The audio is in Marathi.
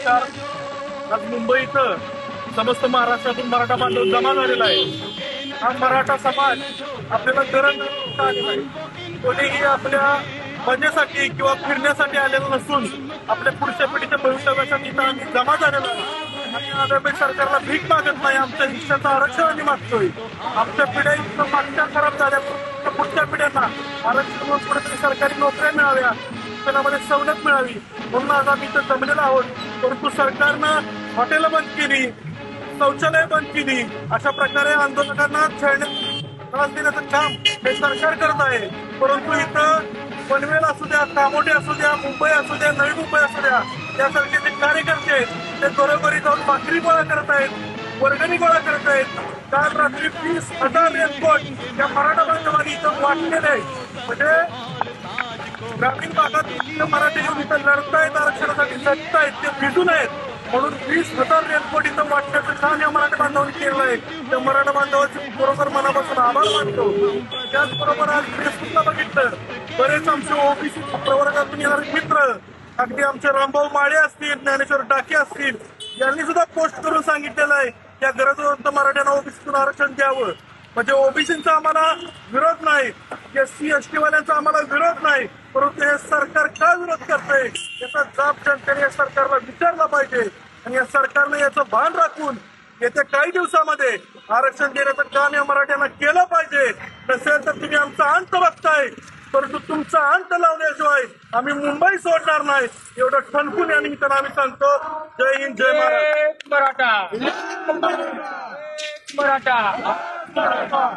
नमस्कार. आज मुंबई इथं समस्त महाराष्ट्रातून मराठा बांधव जमा झालेला आहे. हा मराठा समाज आपल्याला गरज आलेला आहे. कोणीही आपल्या मजेसाठी किंवा फिरण्यासाठी आलेलं नसून आपल्या पुढच्या पिढीच्या भविष्यासाठी इथं आम्ही जमा झालेलो आहे. आणि आगामी सरकारला भीक मागत नाही, आमच्या हिश्श्याचं आरक्षण आम्ही मागतोय. आमच्या पिढ्या इथं मागच्या खराब झाल्या, पुढच्या पिढ्यांना आरक्षण म्हणून कुठेतरी सरकारी नोकऱ्या मिळाव्या, शिक्षणामध्ये सवलत मिळावी म्हणून आज आम्ही इथं जमलेलो आहोत. परंतु सरकारनं हॉटेल बंद केली, शौचालय बंद केली, अशा प्रकारे आंदोलकांना त्रास देण्याचं काम हे सरकार करत आहे. परंतु इथं पनवेल असू द्या, कामोठे असू द्या, मुंबई असू द्या, नवी मुंबई असू द्या, यासारखे जे कार्यकर्ते आहेत ते घरोघरी जाऊन भाकरी गोळा करत आहेत, वर्गणी गोळा करत आहेत. काल रात्री 20,000 रेनकोट या मराठा बांधवांनी इथं वाटलेले आहेत. म्हणजे ग्रामीण भागात मराठी येऊन इथं लढतायत, आरक्षणासाठी लढतायत, ते भिजून आहेत. म्हणून 20,000 रेनकोट इथं वाटण्याचं काम या मराठा बांधवांनी केलं आहे. त्या मराठा बांधवांचे बरोबर मनापासून आभार मानतो. त्याचबरोबर आज फेसबुकला बघितलं, बरेच आमचे ओबीसी प्रवर्गातून येणारे मित्र, अगदी आमचे रामभाऊ माळे असतील, ज्ञानेश्वर डाके असतील, यांनी सुद्धा पोस्ट करून सांगितलेलं आहे त्या गरजवंत मराठ्यांना ओबीसीतून आरक्षण द्यावं. म्हणजे ओबीसीचा आम्हाला विरोध नाही, एससी एसटी वाल्यांचा आम्हाला विरोध नाही, परंतु हे सरकार का विरोध करतंय याचा जाब जनतेने या सरकारला विचारला पाहिजे. आणि या सरकारने याचं भान राखून येत्या काही दिवसामध्ये आरक्षण देण्याचं काम या मराठ्यांना केलं पाहिजे. नसेल तर तुम्ही आमचा अंत बघताय, परंतु तुमचा अंत लावल्याशिवाय आम्ही मुंबई सोडणार नाही, एवढं ठणकून या निमित्तानं आम्ही सांगतो. जय हिंद, जय महाराष्ट्र. मराठा मराठा